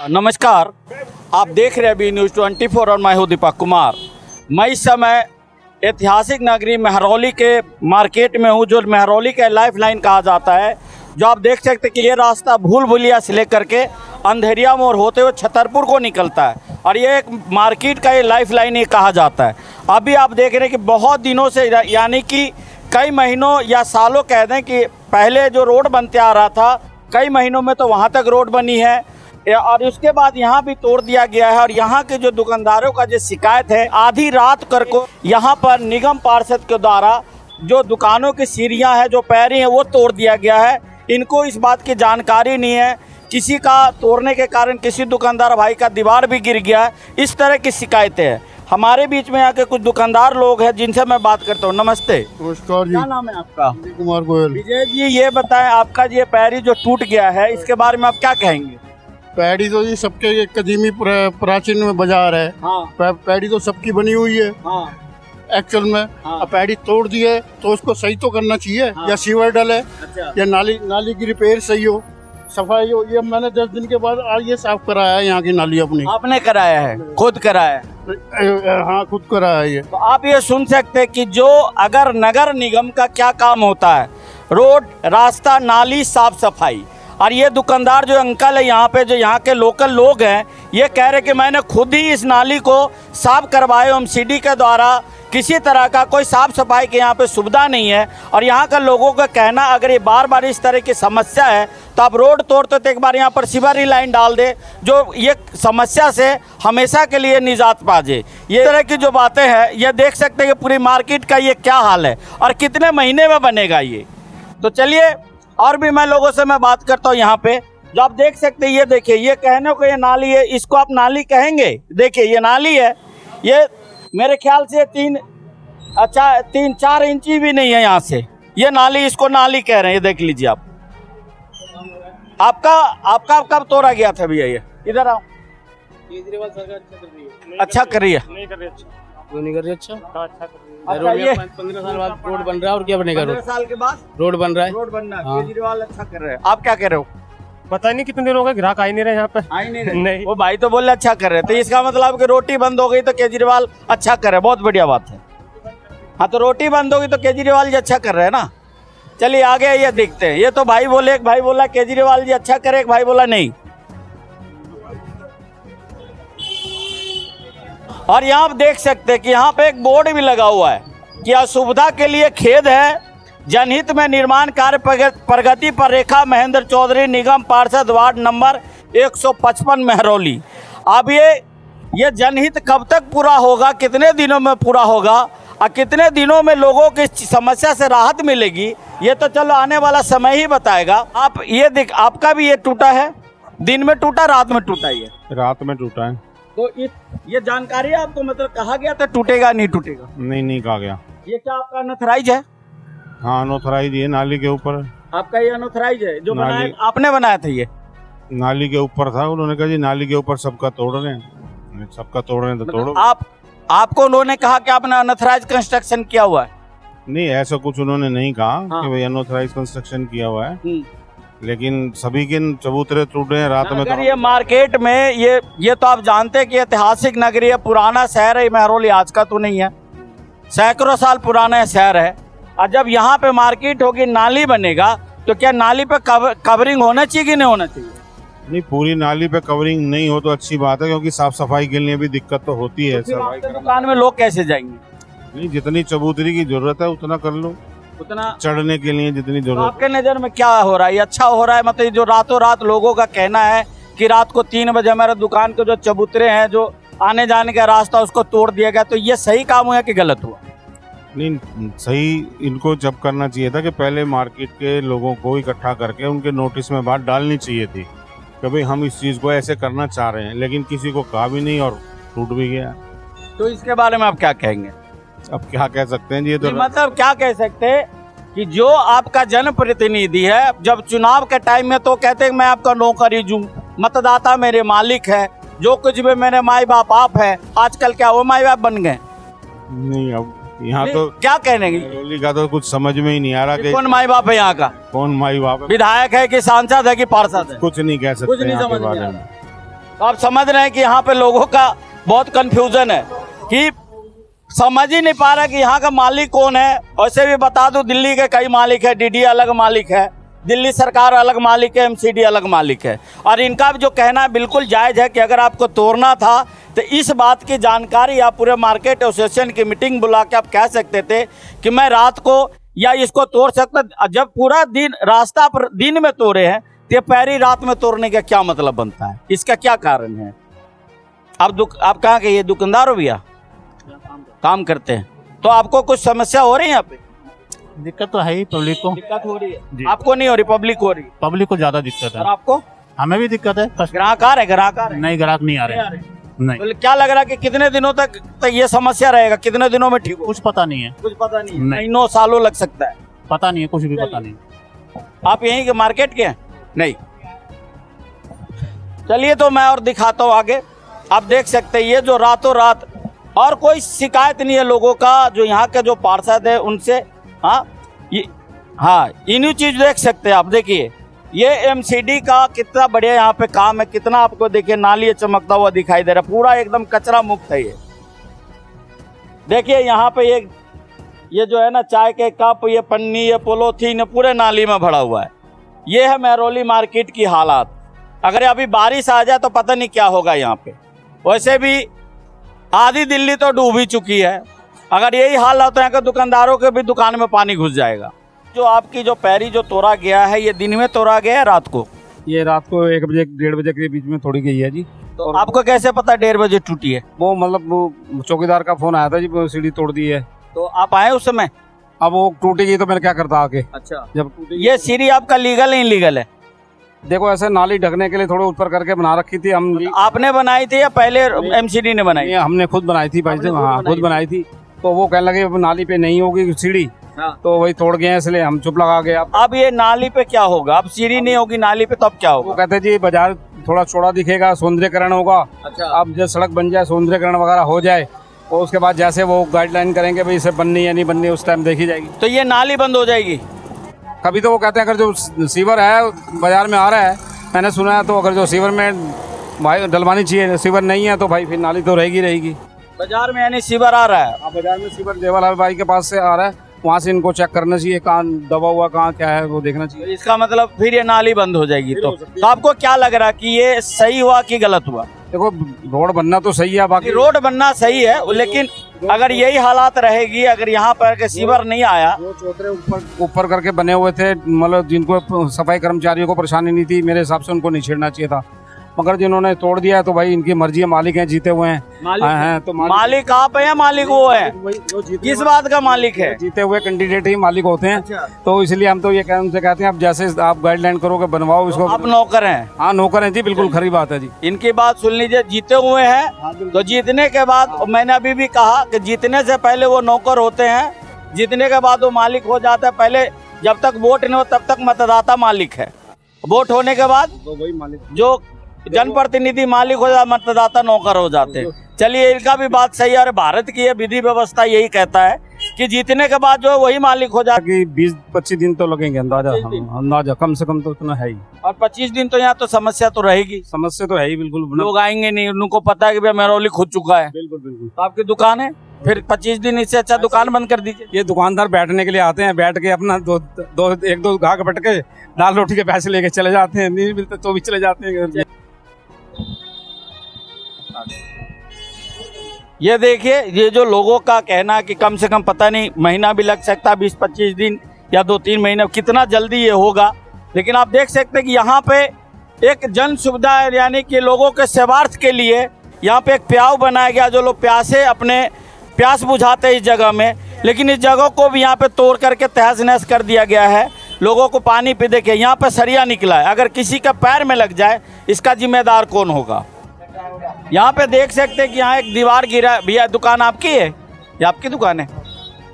नमस्कार, आप देख रहे हैं अभी न्यूज़ 24 और मैं हूं दीपक कुमार। मैं इस समय ऐतिहासिक नगरी महरौली के मार्केट में हूं, जो महरौली का लाइफ लाइन कहा जाता है। जो आप देख सकते हैं कि ये रास्ता भूल भुलिया से लेकर के अंधेरिया मोड़ होते हुए छतरपुर को निकलता है और ये एक मार्केट का ये लाइफ लाइन ही कहा जाता है। अभी आप देख रहे हैं कि बहुत दिनों से, यानी कि कई महीनों या सालों कह दें कि पहले जो रोड बनते आ रहा था, कई महीनों में तो वहाँ तक रोड बनी है और उसके बाद यहाँ भी तोड़ दिया गया है। और यहाँ के जो दुकानदारों का जो शिकायत है, आधी रात कर को यहाँ पर निगम पार्षद के द्वारा जो दुकानों की सीढ़ियाँ हैं, जो पैरी हैं, वो तोड़ दिया गया है। इनको इस बात की जानकारी नहीं है, किसी का तोड़ने के कारण किसी दुकानदार भाई का दीवार भी गिर गया है। इस तरह की शिकायतें हैं। हमारे बीच में यहाँ के कुछ दुकानदार लोग हैं जिनसे मैं बात करता हूँ। नमस्ते। नमस्कार जी। क्या नाम है आपका? विजय कुमार गोयल। विजय जी, ये बताएं, आपका ये पैरी जो टूट गया है, इसके बारे में आप क्या कहेंगे? पैड़ी तो जी सबके कदीमी प्राचीन में बाजार है। हाँ। पैड़ी तो सबकी बनी हुई है। हाँ। एक्चुअल में हाँ। अब पैड़ी तोड़ दी है तो उसको सही तो करना चाहिए। हाँ। या सीवर डले, अच्छा। या नाली की रिपेयर सही हो, सफाई हो। ये मैंने 10 दिन के बाद आज ये साफ कराया है यहाँ की नाली अपनी। आपने कराया है? खुद कराया है? हाँ, खुद कराया है ये। तो आप ये सुन सकते हैं कि जो अगर नगर निगम का क्या काम होता है, रोड, रास्ता, नाली, साफ सफाई। और ये दुकानदार जो अंकल है यहाँ पे, जो यहाँ के लोकल लोग हैं, ये कह रहे कि मैंने खुद ही इस नाली को साफ करवाए, एमसीडी के द्वारा किसी तरह का कोई साफ सफाई की यहाँ पे सुविधा नहीं है। और यहाँ का लोगों का कहना, अगर ये बार बार इस तरह की समस्या है तो आप रोड तोड़ते तो एक बार यहाँ पर सीवरेज लाइन डाल दे, जो ये समस्या से हमेशा के लिए निजात पा जाए। ये तरह की जो बातें हैं, ये देख सकते हैं कि पूरी मार्केट का ये क्या हाल है और कितने महीने में बनेगा ये। तो चलिए, और भी मैं लोगों से मैं बात करता हूँ यहाँ पे। जो आप देख सकते हैं, ये देखिए, ये कहने को ये नाली है, इसको आप नाली कहेंगे? देखिए, ये नाली है। ये मेरे ख्याल से 3-4 इंची भी नहीं है यहाँ से, ये नाली, इसको नाली कह रहे हैं। ये देख लीजिए आप। आपका कब तोड़ा गया था भैया? ये इधर आओ। केजरीवाल सरकार अच्छा कर रही है। अच्छा कर रही है? नहीं कर रही अच्छा। क्यों नहीं कर रही अच्छा? अच्छा कर रही है। अच्छा, रोड ये 15 साल बाद रोड बन रहा है, और क्या बनेगा? 15 साल के बाद रोड बन रहा है। रोड बनना है। हाँ। केजरीवाल अच्छा कर रहे हैं। आप क्या कह रहे हो? पता नहीं कितने दिन हो गए, ग्राहक आ ही नहीं रहे यहाँ पे। आई नहीं नहीं। वो भाई तो बोले अच्छा कर रहे, तो इसका मतलब कि रोटी बंद हो गई तो केजरीवाल अच्छा कर रहे। बहुत बढ़िया बात है। हाँ, तो रोटी बंद होगी तो केजरीवाल जी अच्छा कर रहे हैं ना। चलिए आगे ये देखते हैं। ये तो भाई बोले, एक भाई बोला केजरीवाल जी अच्छा करे, एक भाई बोला नहीं। और यहाँ आप देख सकते हैं कि यहाँ पे एक बोर्ड भी लगा हुआ है कि असुविधा के लिए खेद है, जनहित में निर्माण कार्य प्रगति पर रेखा महेंद्र चौधरी, निगम पार्षद, वार्ड नंबर 155 महरौली। अब ये जनहित कब तक पूरा होगा, कितने दिनों में पूरा होगा और कितने दिनों में लोगों की समस्या से राहत मिलेगी, ये तो चलो आने वाला समय ही बताएगा। आप ये देख, आपका भी ये टूटा है? दिन में टूटा, रात में टूटा? ये रात में टूटा है। तो ये जानकारी आपको मतलब कहा गया था टूटेगा नहीं टूटेगा? नहीं कहा गया। ये क्या आपका अनऑथराइज है? हाँ, अनऑथराइज है, नाली के ऊपर। आपका ये अनऑथराइज है जो बनाया, नाली- आपने बनाया था? ये नाली के ऊपर था। उन्होंने कहा जी नाली के ऊपर सबका तोड़ रहे हैं, सबका तोड़ रहे हैं तो तोड़ो। आपको उन्होंने कहा कि आपने अनऑथराइज कंस्ट्रक्शन किया हुआ है? नहीं, ऐसा कुछ उन्होंने नहीं कहा। हाँ। कि भाई अनऑथराइज कंस्ट्रक्शन किया हुआ है, लेकिन सभी के चबूतरे टूटे हैं रात में। अगर ये मार्केट में ये तो आप जानते हैं कि ऐतिहासिक नगरी है, पुराना शहर है महरौली, आज का तो नहीं है, सैकड़ों साल पुराना शहर है। और जब यहाँ पे मार्केट होगी, नाली बनेगा, तो क्या नाली पे कवरिंग होना चाहिए कि नहीं होना चाहिए? नहीं, पूरी नाली पे कवरिंग नहीं हो तो अच्छी बात है, क्योंकि साफ सफाई के लिए भी दिक्कत तो होती है। तो फिर आपके दुकान में लोग कैसे जाएंगे? नहीं, जितनी चबूतरी की जरूरत है उतना कर लो, उतना चढ़ने के लिए जितनी तो जरूरत। आपके नज़र में क्या हो रहा है? ये अच्छा हो रहा है? मतलब जो रातों रात लोगों का कहना है कि रात को 3 बजे हमारे दुकान के जो चबूतरे हैं, जो आने जाने का रास्ता, उसको तोड़ दिया गया, तो ये सही काम हुआ कि गलत हुआ? नहीं, सही इनको जब करना चाहिए था कि पहले मार्केट के लोगों को इकट्ठा करके उनके नोटिस में बात डालनी चाहिए थी कि भाई हम इस चीज़ को ऐसे करना चाह रहे हैं, लेकिन किसी को कहा भी नहीं और टूट भी गया। तो इसके बारे में आप क्या कहेंगे? अब क्या कह सकते हैं जी, ये तो मतलब क्या कह सकते हैं कि जो आपका जनप्रतिनिधि है, जब चुनाव के टाइम में तो कहते हैं मैं आपका नौकरी हूँ, मतदाता मेरे मालिक है, जो कुछ भी मेरे माई बाप आप है। आजकल क्या वो माई बाप बन गए? नहीं, अब यहाँ तो क्या कहने की महरौली का तो कुछ समझ में ही नहीं आ रहा कि कौन माई बाप है यहाँ का, कौन माई बाप है। विधायक है कि सांसद है कि पार्षद है, कुछ नहीं कह सकते कुछ नहीं यहाँ के समझ में बारे आ में। तो आप समझ रहे हैं कि यहाँ पे लोगों का बहुत कंफ्यूजन है कि समझ ही नहीं पा रहा कि यहाँ का मालिक कौन है। वैसे भी बता दूं, दिल्ली के कई मालिक है, डीडी अलग मालिक है, दिल्ली सरकार अलग मालिक है, एमसीडी अलग मालिक है। और इनका भी जो कहना है बिल्कुल जायज़ है कि अगर आपको तोड़ना था तो इस बात की जानकारी आप पूरे मार्केट एसोसिएशन की मीटिंग बुला के आप कह सकते थे कि मैं रात को या इसको तोड़ सकता। जब पूरा दिन रास्ता पर दिन में तोड़े हैं तो ये पैरी रात में तोड़ने का क्या मतलब बनता है? इसका क्या कारण है? आप कहाँ के ये दुकानदार हो भैया? काम करते हैं। तो आपको कुछ समस्या हो रही है यहाँ पे? दिक्कत तो है ही, पब्लिक को दिक्कत हो रही है। आपको नहीं हो रही, पब्लिक हो रही है। पब्लिक को ज्यादा दिक्कत और है। आपको? हमें भी दिक्कत है। ग्राहक आ रहे? ग्राहक आ रहे? नहीं, ग्राहक नहीं आ रहे। नहीं, तो क्या लग रहा है कि कितने दिनों तक ये समस्या रहेगा? कितने दिनों में ठीक हो? कुछ पता नहीं है। कुछ पता नहीं है। नहीं। महीनों सालों लग सकता है। पता नहीं है, कुछ भी पता नहीं। आप यहीं के मार्केट के हैं? नहीं। चलिए तो मैं और दिखाता हूँ आगे। आप देख सकते हैं ये जो रातों रात, और कोई शिकायत नहीं है लोगों का, जो यहाँ के जो पार्षद है उनसे। हाँ इन्हीं चीज देख सकते हैं आप। देखिए ये एमसीडी का कितना बढ़िया यहाँ पे काम है, कितना आपको देखिए नाली चमकता हुआ दिखाई दे रहा है, पूरा एकदम कचरा मुक्त है ये। देखिए यहाँ पे ये जो है ना चाय के कप, ये पन्नी, ये पोलोथीन पूरे नाली में भरा हुआ है। ये है महरौली मार्केट की हालात। अगर अभी बारिश आ जाए तो पता नहीं क्या होगा यहाँ पे। वैसे भी आधी दिल्ली तो डूब ही चुकी है। अगर यही हाल होता है कि दुकानदारों के भी दुकान में पानी घुस जाएगा। जो आपकी जो पैरी जो तोड़ा गया है, ये दिन में तोड़ा गया है रात को? ये रात को 1 बजे 1:30 बजे के बीच में तोड़ी गई है जी। तो आपको कैसे पता 1:30 बजे टूटी है? वो मतलब वो चौकीदार का फोन आया था जी, वो सीढ़ी तोड़ दी है। तो आप आए उस समय? अब वो टूटेगी तो मैंने क्या करता आके। अच्छा, जब टूटेगी ये सीढ़ी आपका लीगल है इनलीगल है? देखो ऐसे नाली ढकने के लिए थोड़ा ऊपर करके बना रखी थी हम। आपने बनाई थी या पहले एमसीडी ने बनाई? ये हमने खुद बनाई थी भाई साहब। हाँ, खुद बनाई थी। तो वो कहने लगे अब नाली पे नहीं होगी सीढ़ी, तो वही तोड़ गए, इसलिए हम चुप लगा गए। अब ये नाली पे क्या होगा? अब सीढ़ी नहीं होगी नाली पे, तब क्या वो होगा? कहते जी बाजार थोड़ा चौड़ा दिखेगा, सौंदर्यकरण होगा। अच्छा, अब जब सड़क बन जाए, सौंदर्यकरण वगैरह हो जाए, और उसके बाद जैसे वो गाइडलाइन करेंगे भाई इसे बननी या नहीं बननी, उस टाइम देखी जाएगी। तो ये नाली बंद हो जाएगी? कभी तो वो कहते हैं अगर जो सीवर है बाजार में आ रहा है, मैंने सुना है, तो अगर जो सीवर में भाई डलवानी चाहिए, सीवर नहीं है तो भाई फिर नाली तो रहेगी। बाजार में यानी सीवर आ रहा है? आप बाजार में सीवर देवालाल भाई के पास से आ रहा है, वहाँ से इनको चेक करना चाहिए कहाँ दबा हुआ, कहाँ क्या है वो देखना चाहिए। इसका मतलब फिर ये नाली बंद हो जाएगी। तो आपको क्या लग रहा है कि ये सही हुआ कि गलत हुआ? देखो रोड बनना तो सही है, बाकी रोड बनना सही है, लेकिन अगर यही हालात रहेगी, अगर यहाँ पर के सीवर नहीं आया, वो चौतरे ऊपर करके बने हुए थे, मतलब जिनको सफाई कर्मचारियों को परेशानी नहीं थी, मेरे हिसाब से उनको नहीं छेड़ना चाहिए था। मगर जिन्होंने तोड़ दिया है तो भाई इनकी मर्जी है, मालिक हैं, जीते हुए हैं। हैं तो मालिक आप है या मालिक वो है? किस बात का मालिक है? जीते हुए कैंडिडेट ही मालिक होते हैं। अच्छा। तो इसलिए हम तो ये उनसे कहते हैं आप जैसे आप गाइडलाइन करोगे बनवाओ इसको। आप नौकर हैं? हाँ नौकर हैं जी, बिल्कुल खरी बात है जी। इनकी बात सुन लीजिए, जीते हुए हैं तो जीतने के बाद, मैंने अभी भी कहा कि जीतने से पहले वो नौकर होते हैं, जीतने के बाद वो मालिक हो जाता है। पहले जब तक वोट नहीं हो तब तक मतदाता मालिक है, वोट होने के बाद तो वही मालिक जो जनप्रतिनिधि मालिक हो जाता, मतदाता नौकर हो जाते हैं। चलिए इनका भी बात सही है। और भारत की ये विधि व्यवस्था यही कहता है कि जीतने के बाद जो वही मालिक हो जाता कि 20-25 दिन तो लगेंगे अंदाजा कम से कम तो इतना है ही। और 25 दिन तो यहाँ तो समस्या तो रहेगी। समस्या तो है ही बिल्कुल। लोग आएंगे नहीं, उनको पता है कि भाई महरौली खुद चुका है। बिल्कुल। तो आपकी दुकान है, फिर 25 दिन इससे अच्छा दुकान बंद कर दीजिए। ये दुकानदार बैठने के लिए आते हैं, बैठ के अपना एक दो घाक बट के दाल रोटी के पैसे लेके चले जाते हैं, नहीं मिलते तो भी चले जाते हैं। ये देखिए, ये जो लोगों का कहना है कि कम से कम पता नहीं महीना भी लग सकता है, 20-25 दिन या 2-3 महीने, कितना जल्दी ये होगा। लेकिन आप देख सकते हैं कि यहाँ पे एक जन सुविधा है, यानी कि लोगों के सेवार्थ के लिए यहाँ पे एक प्याऊ बनाया गया, जो लोग प्यासे अपने प्यास बुझाते हैं इस जगह में। लेकिन इस जगह को भी यहाँ पे तोड़ करके तहस नहस कर दिया गया है। लोगों को पानी पे देखिए, यहाँ पे सरिया निकला है, अगर किसी का पैर में लग जाए इसका जिम्मेदार कौन होगा? यहाँ पे देख सकते हैं कि यहाँ एक दीवार गिरा। भैया दुकान आपकी है? ये आपकी दुकान है?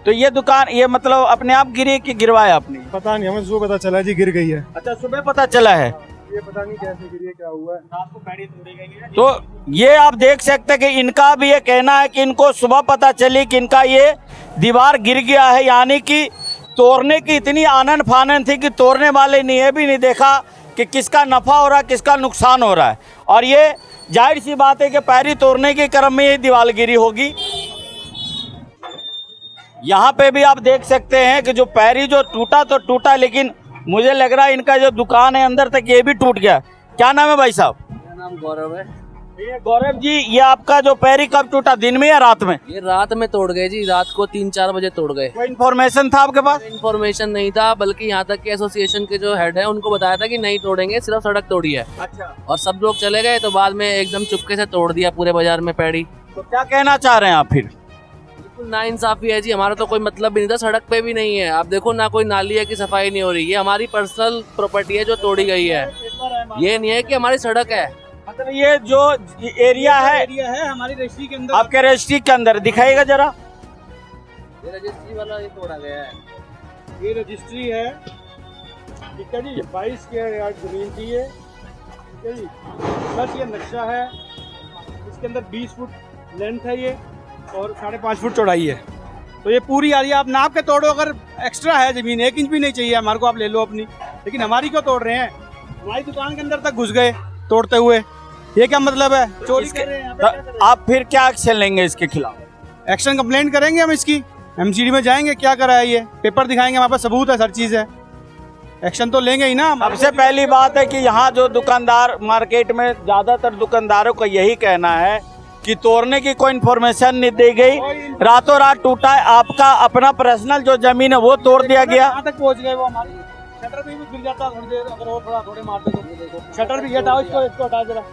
तो ये दुकान ये मतलब अपने आप गिरी कि गिरवाया आपने? पता नहीं, हमें सुबह पता चला जी गिर गई है। अच्छा, सुबह पता चला है? ये पता नहीं कैसे गिरी है, क्या हुआ है। रात को पैड़ी तोड़ी गई है। तो ये आप देख सकते हैं कि इनका भी ये कहना है कि इनको सुबह पता चली कि इनका ये दीवार गिर गया है, यानी कि तोड़ने की इतनी आनन फानन थी कि तोड़ने वाले ने ये भी नहीं देखा कि किसका नफा हो रहा है, किसका नुकसान हो रहा है। और ये जाहिर सी बात है कि पैरी तोड़ने के क्रम में ये दीवालगिरी होगी। यहाँ पे भी आप देख सकते हैं कि जो पैरी जो टूटा तो टूटा, लेकिन मुझे लग रहा है इनका जो दुकान है अंदर तक ये भी टूट गया। क्या नाम है भाई साहब? मेरा नाम गौरव है। ये गौरव जी, ये आपका जो पैरी कब टूटा, दिन में या रात में? ये रात में तोड़ गए जी, रात को 3-4 बजे तोड़ गए। कोई इन्फॉर्मेशन था आपके पास? इन्फॉर्मेशन नहीं था, बल्कि यहाँ तक कि एसोसिएशन के जो हेड है उनको बताया था कि नहीं तोड़ेंगे, सिर्फ सड़क तोड़ी है। अच्छा। और सब लोग चले गए तो बाद में एकदम चुपके से तोड़ दिया पूरे बाजार में पैड़ी। तो क्या कहना चाह रहे हैं आप फिर? बिल्कुल नाइंसाफी है जी, हमारा तो कोई मतलब भी नहीं था, सड़क पे भी नहीं है। आप देखो ना, कोई नाली है कि सफाई नहीं हो रही है। हमारी पर्सनल प्रॉपर्टी है जो तोड़ी गई है, ये नहीं है कि हमारी सड़क है। मतलब ये जो एरिया है हमारी रजिस्ट्री के अंदर, आपके रजिस्ट्री के अंदर, दिखाइएगा जरा। ये रजिस्ट्री वाला ये तोड़ा गया है। ये रजिस्ट्री है, ठीक है जी। 22 के यार्ड जमीन थी ये, ठीक है जी। प्लस ये नक्शा है, इसके अंदर 20 फुट लेंथ है ये और 5.5 फुट चौड़ाई है। तो ये पूरी आ रही है। आप नाप के तोड़ो, अगर एक्स्ट्रा है जमीन 1 इंच भी नहीं चाहिए हमारे को, आप ले लो अपनी, लेकिन हमारी क्यों तोड़ रहे हैं? हमारी दुकान के अंदर तक घुस गए तोड़ते हुए, ये क्या मतलब है? चोरी कर रहे हैं यहाँ पे। तो आप फिर क्या एक्शन लेंगे इसके खिलाफ? एक्शन कंप्लेंट करेंगे हम इसकी, एमसीडी में जाएंगे, क्या करा है ये, पेपर दिखाएंगे, हमारे पास सबूत है, हर चीज़ है, एक्शन तो लेंगे ही ना। सबसे पहली बात है कि यहाँ जो दुकानदार, मार्केट में ज्यादातर दुकानदारों का यही कहना है कि तोड़ने की कोई इन्फॉर्मेशन नहीं दी गई, रातों रात टूटा है। आपका अपना पर्सनल जो जमीन है वो तोड़ दिया गया। कहाँ तक पहुँच गए वो? हमारी शटर भी गिर जाता थोड़ी देर, अगर और थोड़े मारते तो। शटर भी हटाओ, इसको हटा जरा,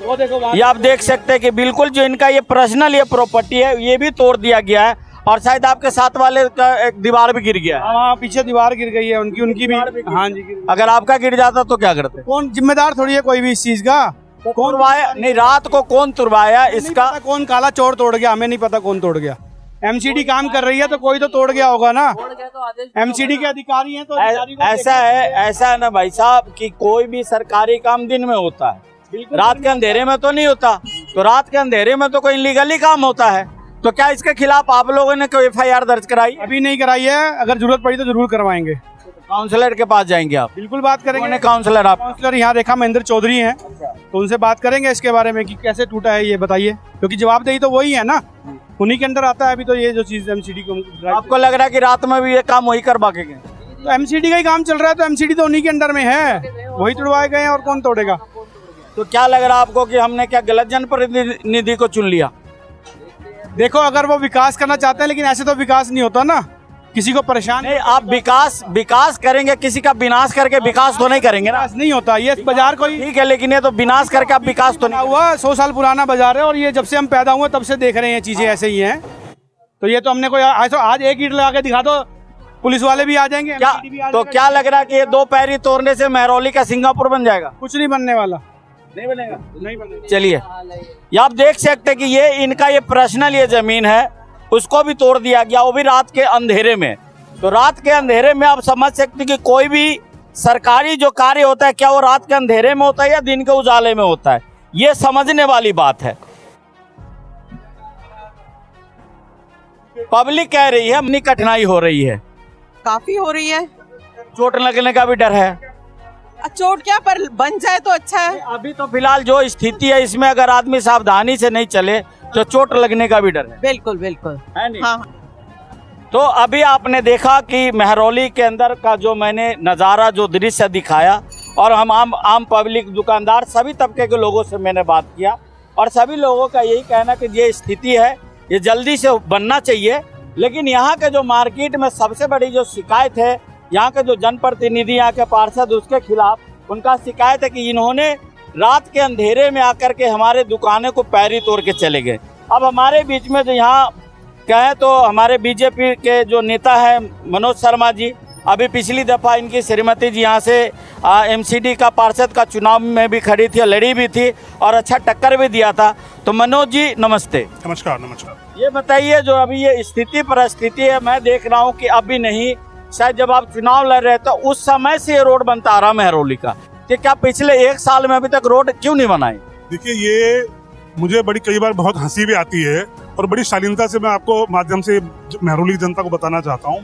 वो देखो ये आप देख सकते हैं कि बिल्कुल जो इनका ये पर्सनल ये प्रॉपर्टी है ये भी तोड़ दिया गया है, और शायद आपके साथ वाले का एक दीवार भी गिर गया है। हाँ, पीछे दीवार गिर गई है उनकी भी। हाँ जी, गिर गई। अगर आपका गिर जाता तो क्या करते? कौन जिम्मेदार थोड़ी है कोई भी इस चीज का? कौन तुड़वाया? नहीं, रात को कौन तुड़वाया इसका? कौन काला चोर तोड़ गया, हमें नहीं पता कौन तोड़ गया। एमसीडी काम कर रही है तो कोई तो तोड़ गया होगा ना। एमसीडी के अधिकारी हैं तो अधिकारी को ऐसा है ना भाई साहब कि कोई भी सरकारी काम दिन में होता है, रात के अंधेरे में तो नहीं होता। तो रात के अंधेरे में तो कोई इलीगली काम होता है। तो क्या इसके खिलाफ आप लोगों ने कोई एफआईआर दर्ज कराई? अभी नहीं कराई है, अगर जरूरत पड़ी तो जरूर करवाएंगे। काउंसलर के पास जाएंगे आप? बिल्कुल बात करेंगे। काउंसलर आप? काउंसलर यहाँ रेखा महेंद्र चौधरी हैं, तो उनसे बात करेंगे इसके बारे में कि कैसे टूटा है ये बताइए, क्योंकि जवाबदेही तो वही है ना, उन्हीं के अंदर आता है। अभी तो ये जो चीज एमसीडी को, आपको लग रहा है कि रात में भी ये काम वही करवा के गए? तो एमसीडी का ही काम चल रहा है, तो एमसीडी तो उन्हीं के अंडर में है, वही तोड़वाए गए हैं, और कौन तोड़ेगा? तो क्या लग रहा है आपको कि हमने क्या गलत जनप्रतिनिधि को चुन लिया? देखो, अगर वो विकास करना चाहते हैं, लेकिन ऐसे तो विकास नहीं होता ना, किसी को परेशान नहीं। आप विकास करेंगे, किसी का विनाश करके विकास तो नहीं करेंगे ना। नहीं होता ये बाजार को ही। ठीक है, लेकिन ये तो विनाश करके आप विकास तो नहीं हुआ। 100 साल पुराना बाजार है, और ये जब से हम पैदा हुए तब से देख रहे हैं चीजें ऐसे ही हैं। तो ये तो हमने कोई आज एक ईंट लगा के दिखा दो, पुलिस वाले भी आ जाएंगे। क्या तो क्या लग रहा है कि ये 2 पैरी तोड़ने से महरौली का सिंगापुर बन जाएगा? कुछ नहीं बनने वाला, नहीं बनेगा। नहीं बनेगा। चलिए, ये आप देख सकते हैं कि ये इनका ये पर्सनल ये जमीन है, उसको भी तोड़ दिया गया, वो भी रात के अंधेरे में। तो रात के अंधेरे में आप समझ सकते हैं कि कोई भी सरकारी जो कार्य होता है, क्या वो रात के अंधेरे में होता है या दिन के उजाले में होता है, ये समझने वाली बात है। पब्लिक कह रही है अपनी कठिनाई हो रही है, काफी हो रही है। चोट लगने का भी डर है। चोट क्या, पर बन जाए तो अच्छा है। अभी तो फिलहाल जो स्थिति है इसमें अगर आदमी सावधानी से नहीं चले तो चोट लगने का भी डर है। बिल्कुल बिल्कुल है नहीं? हाँ। तो अभी आपने देखा कि महरौली के अंदर का जो मैंने नज़ारा, जो दृश्य दिखाया, और हम आम पब्लिक, दुकानदार, सभी तबके के लोगों से मैंने बात किया, और सभी लोगों का यही कहना कि ये स्थिति है, ये जल्दी से बनना चाहिए। लेकिन यहाँ के जो मार्केट में सबसे बड़ी जो शिकायत है, यहाँ के जो जनप्रतिनिधि, यहाँ के पार्षद, उसके खिलाफ उनका शिकायत है कि इन्होंने रात के अंधेरे में आकर के हमारे दुकानें को पैरी तोड़ के चले गए। अब हमारे बीच में जो यहाँ कहें तो हमारे बीजेपी के जो नेता हैं मनोज शर्मा जी, अभी पिछली दफ़ा इनकी श्रीमती जी यहाँ से एमसीडी का पार्षद का चुनाव में भी खड़ी थी, लड़ी भी थी, और अच्छा टक्कर भी दिया था। तो मनोज जी नमस्ते। नमस्कार। नमस्कार। ये बताइए, जो अभी ये स्थिति परिस्थिति है, मैं देख रहा हूँ कि अभी नहीं, शायद जब आप चुनाव लड़ रहे थे उस समय से ये रोड बनता आ रहा महरौली का, कि क्या पिछले 1 साल में अभी तक रोड क्यों नहीं बनाई? देखिए, ये मुझे कई बार बहुत हंसी भी आती है, और बड़ी शालीनता से मैं आपको माध्यम से महरौली जनता को बताना चाहता हूँ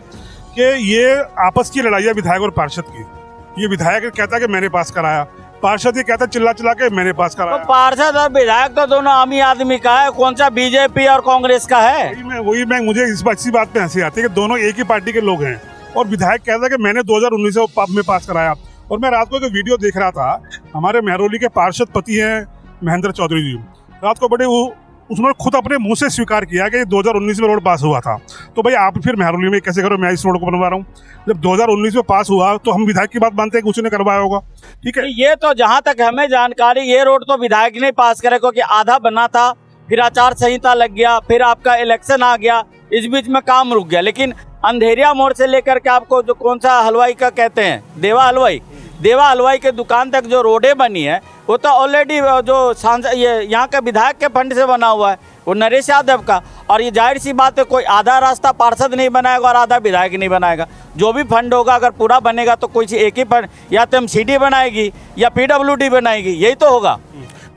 कि ये आपस की लड़ाई है विधायक और पार्षद की। ये विधायक कहता है कि मैंने पास कराया, पार्षद ये कहता चिल्ला चिल्ला के मैंने पास तो कराया। पार्षद और विधायक तो दोनों आम ही आदमी का है, कौन सा बीजेपी और कांग्रेस का है? वही मैं मुझे इसी बात पे हंसी आती है कि दोनों एक ही पार्टी के लोग हैं। और विधायक कहता है कि मैंने 2019 में पास कराया। और मैं रात को एक वीडियो देख रहा था, हमारे महरौली के पार्षद पति हैं महेंद्र चौधरी जी, रात को बड़े उसने खुद अपने मुंह से स्वीकार किया कि 2019 में रोड पास हुआ था। तो भाई आप फिर महरौली में कैसे करो, मैं इस रोड को बनवा रहा हूँ। जब 2019 में पास हुआ तो हम विधायक की बात मानते हैं कि उसने करवाया होगा, ठीक है। ये तो जहाँ तक हमें जानकारी, ये रोड तो विधायक ने पास करे, क्योंकि आधा बना था, फिर आचार संहिता लग गया, फिर आपका इलेक्शन आ गया, इस बीच में काम रुक गया। लेकिन अंधेरिया मोड़ से लेकर के आपको जो कौन सा हलवाई का कहते हैं, देवा हलवाई के दुकान तक जो रोडें बनी है वो तो ऑलरेडी जो सांसद ये यहाँ के विधायक के फंड से बना हुआ है, वो नरेश यादव का। और ये जाहिर सी बात है, कोई आधा रास्ता पार्षद नहीं बनाएगा और आधा विधायक नहीं बनाएगा। जो भी फंड होगा अगर पूरा बनेगा तो कोई एक ही फंड, या तो एमसीडी बनाएगी या पीडब्ल्यूडी बनाएगी, यही तो होगा।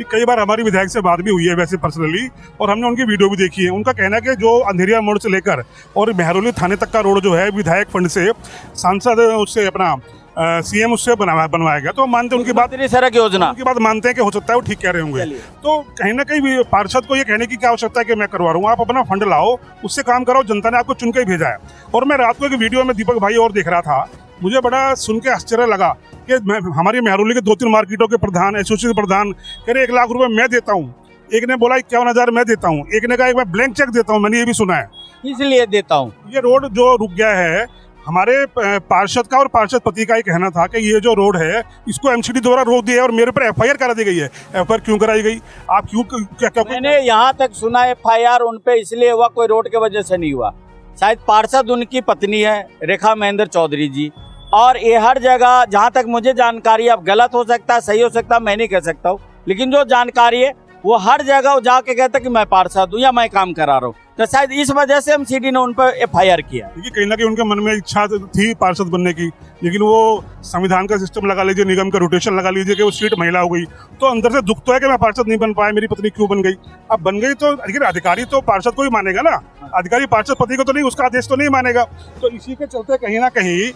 कई बार हमारी विधायक से बात भी हुई है वैसे पर्सनली, और हमने उनकी वीडियो भी देखी है। उनका कहना है कि जो अंधेरिया मोड़ से लेकर और महरौली थाने तक का रोड जो है विधायक फंड से, सांसद उससे अपना सीएम उससे बनवाया गया। तो मानते हैं उनकी बात, सड़क योजना उनकी बात मानते हैं कि हो सकता है वो ठीक कह रहे होंगे। तो कहीं ना कहीं भी पार्षद को ये कहने की क्या आवश्यकता है कि मैं करवा रहा हूँ, आप अपना फंड लाओ, उससे काम कराओ, जनता ने आपको चुन के ही भेजा है। और मैं रात को एक वीडियो में दीपक भाई और देख रहा था, मुझे बड़ा सुन के आश्चर्य लगा कि हमारी महरौली के 2-3 मार्केटों के प्रधान, एसोसिएशन प्रधान कह रहे 1 लाख रुपए मैं देता हूँ, एक ने बोला 51,000 मैं देता हूँ, एक ने कहा एक मैं ब्लैंक चेक देता हूँ। मैंने ये भी सुना है, इसलिए देता हूँ। ये रोड जो रुक गया है, हमारे पार्षद का और पार्षद पति का ही कहना था कि ये जो रोड है इसको एमसीडी द्वारा रोक दिया है और मेरे ऊपर एफआईआर करा दी गई है। एफआईआर क्यों कराई गई? आप क्या मैंने यहाँ तक सुना एफआईआर उन पे इसलिए हुआ, कोई रोड के वजह से नहीं हुआ। शायद पार्षद उनकी पत्नी है रेखा महेंद्र चौधरी जी, और ये हर जगह जहाँ तक मुझे जानकारी, अब गलत हो सकता है सही हो सकता है मैं नहीं कह सकता हूँ, लेकिन जो जानकारी है वो हर जगह जाके कहता कि मैं पार्षद हूँ या मैं काम करा रहा हूँ। तो शायद इस वजह से एमसीडी ने उन पर एफआईआर किया। देखिए कहीं ना कहीं उनके मन में इच्छा थी पार्षद बनने की, लेकिन वो संविधान का सिस्टम लगा लीजिए, निगम का रोटेशन लगा लीजिए कि वो सीट महिला हो गई, तो अंदर से दुख तो है कि मैं पार्षद नहीं बन पाया, मेरी पत्नी क्यों बन गई। अब बन गई तो अधिकारी तो पार्षद को ही मानेगा ना, अधिकारी पार्षद पति को तो नहीं, उसका आदेश तो नहीं मानेगा। तो इसी के चलते कहीं ना कहीं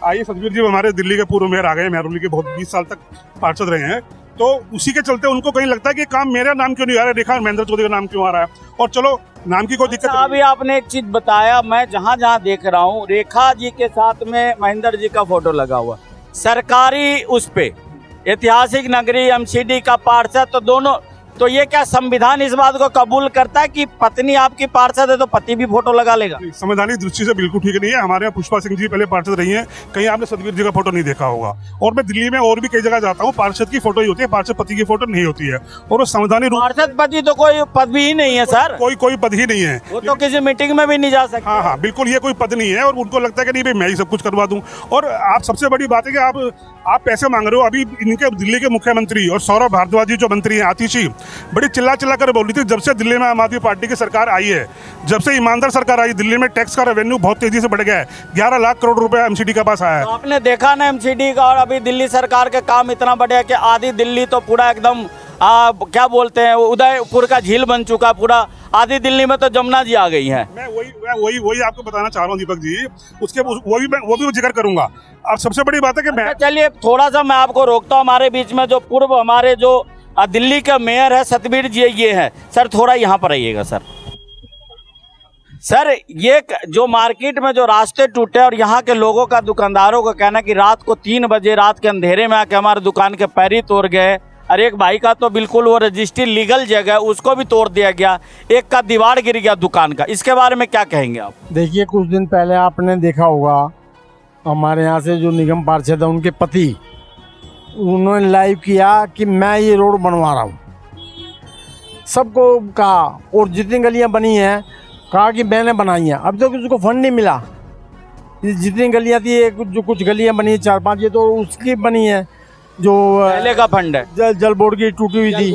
आइए सतवीर जी हमारे दिल्ली के पूर्व मेयर आ गए, महरौली के बहुत 20 साल तक पार्षद रहे हैं, तो उसी के चलते उनको कहीं लगता है कि काम मेरा नाम क्यों नहीं आ रहा है, रेखा महेंद्र चौधरी का नाम क्यों आ रहा है। और चलो नाम की कोई दिक्कत नहीं। अभी आपने एक चीज बताया, मैं जहाँ जहाँ देख रहा हूँ रेखा जी के साथ में महेंद्र जी का फोटो लगा हुआ, सरकारी उस पे ऐतिहासिक नगरी एमसीडी का पार्षद, तो दोनों, तो ये क्या संविधान इस बात को कबूल करता है कि पत्नी आपकी पार्षद है तो पति भी फोटो लगा लेगा? संवैधानिक दृष्टि से बिल्कुल ठीक नहीं है। हमारे यहाँ पुष्पा सिंह जी पहले पार्षद रही हैं, कहीं आपने सतवीर जी का फोटो नहीं देखा होगा। और मैं दिल्ली में और भी कई जगह जाता हूँ, पार्षद की फोटो ही होती है, पार्षद पति की फोटो नहीं होती है। और वो संवैधानिक रूप, पार्षद पति तो कोई पद ही नहीं है सर, कोई पद ही नहीं है, वो तो किसी मीटिंग में भी नहीं जा सकते। हाँ बिल्कुल, ये कोई पद नहीं है। और उनको लगता है कि नहीं भाई मैं ही सब कुछ करवा दूं। और आप सबसे बड़ी बात है कि आप पैसे मांग रहे हो। अभी इनके दिल्ली के मुख्यमंत्री और सौरभ भारद्वाज जी जो मंत्री हैं, आतिशी, बड़ी चिल्ला कर बोल रही थी जब से दिल्ली में आम आदमी पार्टी की सरकार आई है, जब से ईमानदार सरकार आई, दिल्ली में टैक्स का रेवेन्यू बहुत तेजी से बढ़ गया है। 11 लाख करोड़ रुपए एमसीडी का पास आया है। तो आपने देखा ना एमसीडी का, और अभी दिल्ली सरकार के काम इतना बढ़िया कि आधी दिल्ली तो पूरा एकदम क्या बोलते हैं, उदयपुर का झील बन चुका पूरा। आधी दिल्ली में तो जमुना जी आ गई है। मैं वही आपको बताना चाह रहा हूँ दीपक जी, उसके वो भी जिक्र करूंगा। अब सबसे बड़ी बात है कि मैं, चलिए थोड़ा सा मैं आपको रोकता हूँ, हमारे बीच में जो पूर्व हमारे जो दिल्ली का मेयर है सतवीर जी, ये है सर, थोड़ा यहाँ पर आइएगा सर। सर ये जो मार्केट में जो रास्ते टूटे और यहाँ के लोगों का, दुकानदारों का कहना कि रात को 3 बजे रात के अंधेरे में आके हमारे दुकान के पैर ही तोड़ गए। और एक भाई का तो बिल्कुल वो रजिस्ट्री लीगल जगह उसको भी तोड़ दिया गया, एक का दीवार गिर गया दुकान का। इसके बारे में क्या कहेंगे आप? देखिए कुछ दिन पहले आपने देखा होगा हमारे यहाँ से जो निगम पार्षद है उनके पति, उन्होंने लाइव किया कि मैं ये रोड बनवा रहा हूँ, सबको कहा, और जितनी गलियाँ बनी हैं कहा कि मैंने बनाई हैं। अब तक तो उसको फंड नहीं मिला। जितनी गलियाँ थी, जो कुछ गलियाँ बनी 4-5, ये तो उसकी बनी है जो पहले का फंड है, जल बोर्ड की टूटी हुई थी,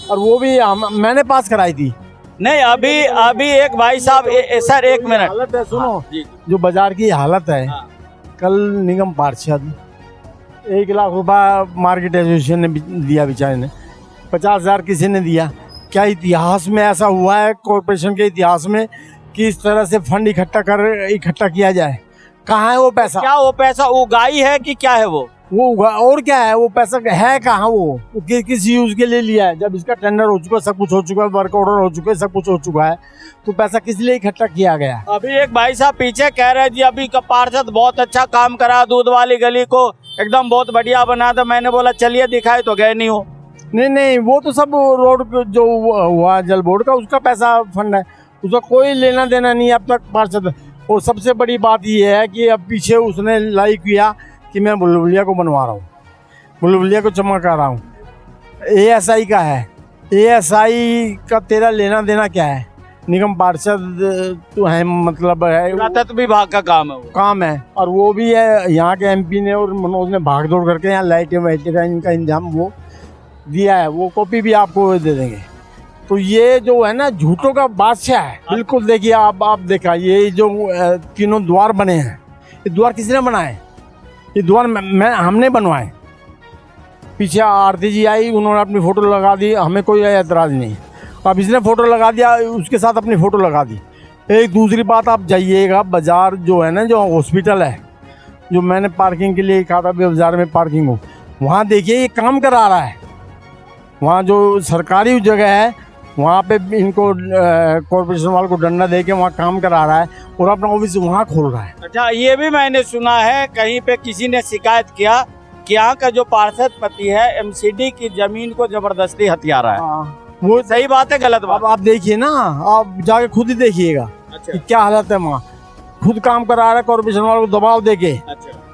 और वो भी मैंने पास कराई थी। नहीं अभी एक भाई साहब सर 1 मिनट हालत है, सुनो जो बाजार की हालत है। कल निगम पार्षद 1 लाख रुपया मार्केट एसोसिएशन ने दिया, बेचारे ने 50,000 किसी ने दिया। क्या इतिहास में ऐसा हुआ है कॉरपोरेशन के इतिहास में कि इस तरह से फंड इकट्ठा किया जाए? कहाँ है वो पैसा? क्या वो पैसा उगाई है कि क्या है वो? वो और क्या है, वो पैसा है कहाँ, वो किस यूज के लिए लिया है? जब इसका टेंडर हो चुका, सब कुछ हो चुका है, वर्क ऑर्डर हो चुके, सब कुछ हो चुका है, तो पैसा किस लिए इकट्ठा किया गया है? अभी एक भाई साहब पीछे कह रहे हैं जी अभी का पार्षद बहुत अच्छा काम करा, दूध वाली गली को एकदम बहुत बढ़िया बना था। मैंने बोला चलिए दिखाए, तो गए नहीं हो। नहीं, वो तो सब रोड जो हुआ जल बोर्ड का, उसका पैसा फंड है, उसका कोई लेना देना नहीं है अब तक पार्षद। और सबसे बड़ी बात ये है कि अब पीछे उसने लाइक किया कि मैं बुलबुलिया को बनवा रहा हूँ, बुलबुलिया को चमका रहा हूँ। ASI का है, ASI का तेरा लेना देना क्या है? निगम पार्षद तो है, मतलब है पुरातत्व विभाग का काम है वो। काम है, और वो भी है यहाँ के MP ने और मनोज ने भाग दौड़ करके यहाँ लाइटें वाइटें का इनका इंतजाम वो दिया है। वो कॉपी भी आपको दे देंगे। तो ये जो है ना झूठों का बादशाह है बिल्कुल। देखिए आप देखा, ये जो तीनों द्वार बने हैं, ये द्वार किसने बनाए? ये द्वार हमने बनवाए। पीछे आरती जी आई, उन्होंने अपनी फ़ोटो लगा दी, हमें कोई एतराज़ नहीं। अब इसने फ़ोटो लगा दिया, उसके साथ अपनी फ़ोटो लगा दी। एक दूसरी बात, आप जाइएगा बाज़ार जो है ना, जो हॉस्पिटल है, जो मैंने पार्किंग के लिए कहा था बाज़ार में पार्किंग हो, वहाँ देखिए ये काम करा रहा है। वहाँ जो सरकारी जगह है वहाँ पे इनको कॉर्पोरेशन वालों को डंडा दे के वहाँ काम करा रहा है और अपना ऑफिस वहाँ खोल रहा है। अच्छा, ये भी मैंने सुना है कहीं पे किसी ने शिकायत किया कि यहाँ का जो पार्षद पति है MCD की जमीन को जबरदस्ती हथिया रहा है। वो सही बात है गलत बात? अब आप देखिए ना, आप जाके खुद ही देखिएगा कि क्या हालत है वहाँ। खुद काम करा रहा है कॉर्पोरेशन वालों को दबाव देके,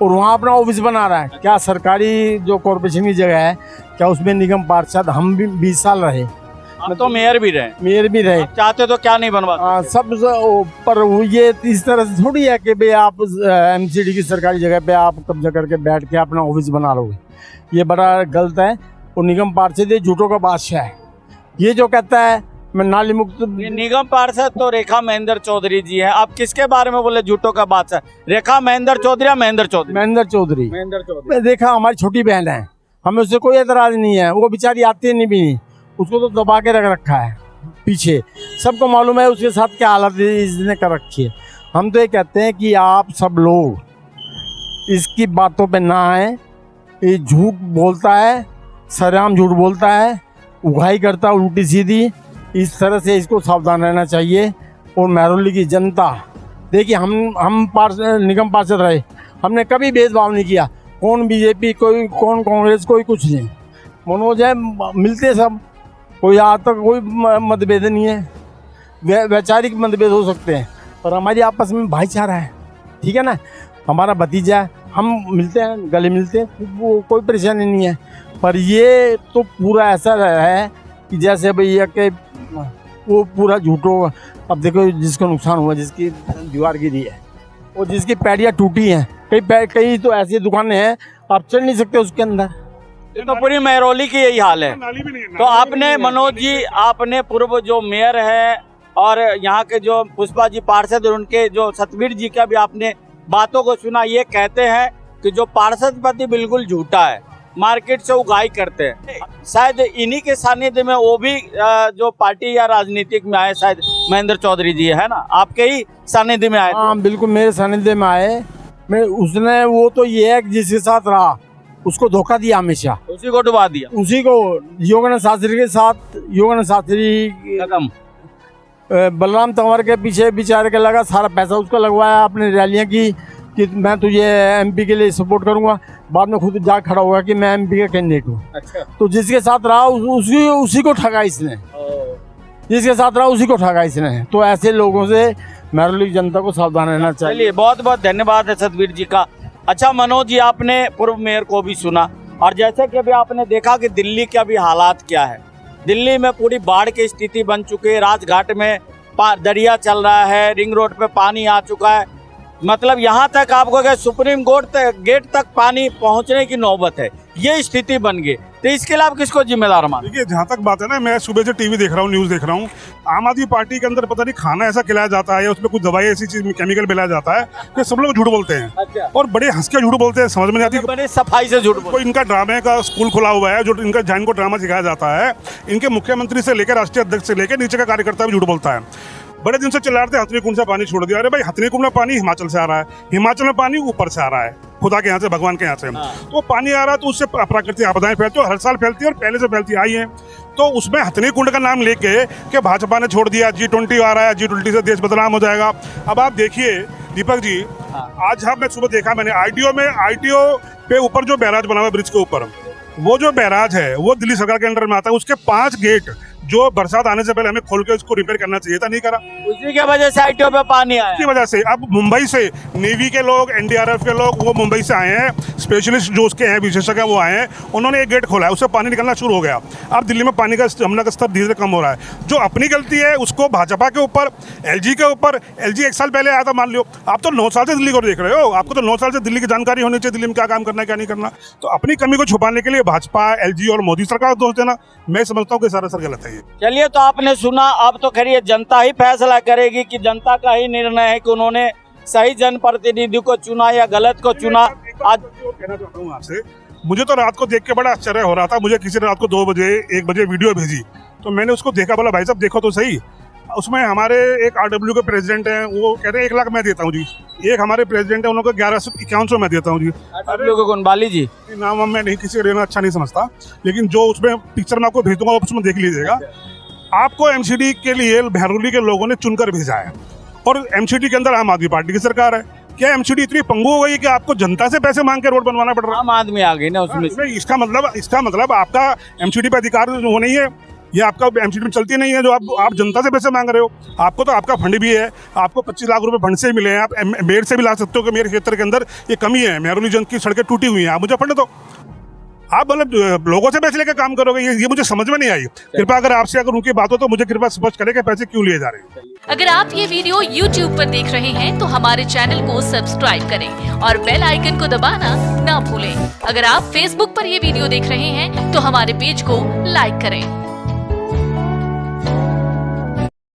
और वहाँ अपना ऑफिस बना रहा है। क्या सरकारी जो कॉर्पोरेशन की जगह है, क्या उसमें निगम पार्षद? हम भी 20 साल रहे, हम तो मेयर भी रहे। आप चाहते तो क्या नहीं बनवा सब पर ये इस तरह से थोड़ी है कि भाई आप MCD की सरकारी जगह पे आप कब्जा करके बैठ के अपना ऑफिस बना लोगे। ये बड़ा गलत है। और निगम पार्षद ये झूठों का बादशाह है। ये जो कहता है मैं नाली मुक्त, निगम पार्षद तो रेखा महेंद्र चौधरी जी है। आप किसके बारे में बोले झूठों का बादशाह? रेखा महेंद्र चौधरी या महेंद्र चौधरी? महेंद्र चौधरी। मैं देखा, हमारी छोटी बहन है, हमें उससे कोई एतराज नहीं है। वो बेचारी आती नहीं भी, उसको तो दबा के रख रखा है पीछे। सबको मालूम है उसके साथ क्या हालत इसने कर रखी है। हम तो ये कहते हैं कि आप सब लोग इसकी बातों पे ना आए। ये झूठ बोलता है, सरेआम झूठ बोलता है, उगाही करता है उल्टी सीधी। इस तरह से इसको सावधान रहना चाहिए। और महरौली की जनता, देखिए हम निगम पार्षद रहे, हमने कभी भेदभाव नहीं किया। कौन BJP, कोई कौन कांग्रेस, कोई कुछ नहीं। मनोज है, मिलते सब, कोई आज तक कोई मतभेद नहीं है। वैचारिक मतभेद हो सकते हैं, पर हमारी आपस में भाईचारा है, ठीक है ना। हमारा भतीजा है, हम मिलते हैं, गले मिलते हैं, वो कोई परेशानी नहीं है। पर ये तो पूरा ऐसा है कि जैसे भैया के वो पूरा झूठो। अब देखो जिसको नुकसान हुआ, जिसकी दीवार गिरी है और जिसकी पैड़ियाँ टूटी हैं, कई तो ऐसी दुकानें हैं आप चल नहीं सकते उसके अंदर। तो पूरी महरौली की यही हाल है। तो आपने मनोज जी, आपने पूर्व जो मेयर है और यहाँ के जो पुष्पा जी पार्षद और उनके जो सतवीर जी का भी आपने बातों को सुना। ये कहते हैं कि जो पार्षद पति बिल्कुल झूठा है, मार्केट से उगाही करते हैं। शायद इन्हीं के सानिध्य में वो भी जो पार्टी या राजनीतिक में आए, शायद महेंद्र चौधरी जी है ना, आपके ही सानिध्य में आए। हाँ बिल्कुल, मेरे सानिध्य में आए। मैं उसने वो तो ये है कि जिसके साथ रहा उसको धोखा दिया, हमेशा उसी को डुबा दिया। उसी को योगानंद शास्त्री के साथ, योगानंद शास्त्री कदम बलराम तंवर के पीछे बेचारे के लगा, सारा पैसा उसका लगवाया आपने रैलियां की कि मैं तुझे MP के लिए सपोर्ट करूंगा। बाद में खुद जा खड़ा होगा कि मैं MP का कैंडिडेट हूँ। अच्छा। तो जिसके साथ रहा उसी को ठगा इसने, जिसके साथ रहा उसी को ठगा इसने। तो ऐसे लोगों से महरौली जनता को सावधान रहना चाहिए। चलिए, बहुत बहुत धन्यवाद है सतवीर जी का। अच्छा मनोज जी, आपने पूर्व मेयर को भी सुना और जैसे कि अभी आपने देखा कि दिल्ली के अभी हालात क्या है। दिल्ली में पूरी बाढ़ की स्थिति बन चुकी है। राजघाट में दरिया चल रहा है, रिंग रोड पे पानी आ चुका है। मतलब यहाँ तक आपको क्या सुप्रीम कोर्ट गेट तक पानी पहुँचने की नौबत है। ये स्थिति बन गई, तो इसके लिए आप किसको जिम्मेदार मानते? देखिए, जहाँ तक बात है ना, मैं सुबह से टीवी देख रहा हूँ, न्यूज़ देख रहा हूँ। आम आदमी पार्टी के अंदर पता नहीं खाना ऐसा खिलाया जाता है या उसमें कुछ दवाई ऐसी चीज केमिकल मिलाया जाता है कि सब लोग झूठ बोलते हैं। अच्छा। और बड़े हंस के झूठ बोलते हैं, समझ में नहीं आती। बड़े सफाई से झूठ कोई इनका ड्रामे का स्कूल खुला हुआ है, जो इनका जैन को ड्रामा सिखाया जाता है। इनके मुख्यमंत्री से लेकर राष्ट्रीय अध्यक्ष से लेकर नीचे का कार्यकर्ता भी झूठ बोलता है। बड़े दिन से चिल्ला रहे थे हथनी कुंड से पानी छोड़ दिया। अरे भाई हथनी कुंड में पानी हिमाचल से आ रहा है, हिमाचल में पानी ऊपर से आ रहा है, खुदा के यहाँ से, भगवान के यहाँ से। तो पानी आ रहा है तो उससे प्राकृतिक आपदाएं फैलती है, हर साल फैलती है और पहले से फैलती आई है। तो उसमें हथनी कुंड का नाम लेके कि भाजपा ने छोड़ दिया, G20 आ रहा है, G20 से देश बदनाम हो जाएगा। अब आप देखिए दीपक जी, आज मैं सुबह देखा मैंने ITO पे ऊपर जो बैराज बना हुआ ब्रिज के ऊपर, वो जो बैराज है वो दिल्ली सरकार के अंडर में आता है। उसके 5 गेट जो बरसात आने से पहले हमें खोल के उसको रिपेयर करना चाहिए था, नहीं करा। उसी की वजह से ITO पे पानी आया, की वजह से अब मुंबई से नेवी के लोग, NDRF के लोग, वो मुंबई से आए हैं, स्पेशलिस्ट जो उसके हैं, विशेषज्ञ वो आए हैं, उन्होंने एक गेट खोला है, उससे पानी निकलना शुरू हो गया। अब दिल्ली में पानी का जमुना का स्तर धीरे धीरे कम हो रहा है। जो अपनी गलती है उसको भाजपा के ऊपर, LG के ऊपर, LG 1 साल पहले आया था मान लो, आप तो 9 साल से दिल्ली को देख रहे हो, आपको तो 9 साल से दिल्ली की जानकारी होनी चाहिए, दिल्ली में क्या काम करना है क्या नहीं करना। तो अपनी कमी को छुपाने के लिए भाजपा, LG और मोदी सरकार को दोष देना, मैं समझता हूँ कि सरासर गलत है ये। चलिए, तो आपने सुना, अब तो खैर ये जनता ही फैसला करेगी कि जनता का ही निर्णय है कि उन्होंने सही जनप्रतिनिधि को चुना या गलत को चुना। आज कहना चाहता हूँ आपसे, मुझे तो रात को देख के बड़ा आश्चर्य हो रहा था। मुझे किसी ने रात को 2 बजे 1 बजे वीडियो भेजी, तो मैंने उसको देखा, बोला भाई साहब देखो तो सही। उसमें हमारे एक RW के प्रेसिडेंट हैं, वो कहते हैं 1 लाख मैं देता हूँ जी। एक हमारे प्रेसिडेंट है, उनको 1151 मैं देता हूँ जी। RW को कौन, बाली जी? नाम मैं नहीं, किसी का लेना अच्छा नहीं समझता, लेकिन जो उसमें पिक्चर मैं आपको भेज दूंगा उसमें देख लीजिएगा। आपको MCD के लिए महरौली के लोगों ने चुनकर भेजा है और MCD के अंदर आम आदमी पार्टी की सरकार है। क्या MCD इतनी पंगु हो गई कि आपको जनता से पैसे मांग के रोड बनवाना पड़ रहा है? आम आदमी आ गई ना उसमें। इसका मतलब आपका MCD पे अधिकार वो नहीं है, ये आपका MCD में चलती नहीं है, जो आप जनता से पैसे मांग रहे हो। आपको तो आपका फंड भी है, आपको 25 लाख रुपए फंड से मिले हैं, आप मेयर से भी ला सकते हो कि मेरे क्षेत्र के अंदर ये कमी है, महरौली जनता की सड़कें टूटी हुई हैं, आप मुझे फंड दो। आप मतलब लोगों से पैसे लेकर काम करोगे, ये मुझे समझ में नहीं आई। कृपया अगर आपसे अगर उनकी बात हो तो मुझे कृपया स्पष्ट करें कि पैसे क्यों लिए जा रहे हैं। अगर आप ये वीडियो YouTube पर देख रहे हैं तो हमारे चैनल को सब्सक्राइब करें और बेल आइकन को दबाना ना भूलें। अगर आप Facebook पर ये वीडियो देख रहे हैं तो हमारे पेज को लाइक करें।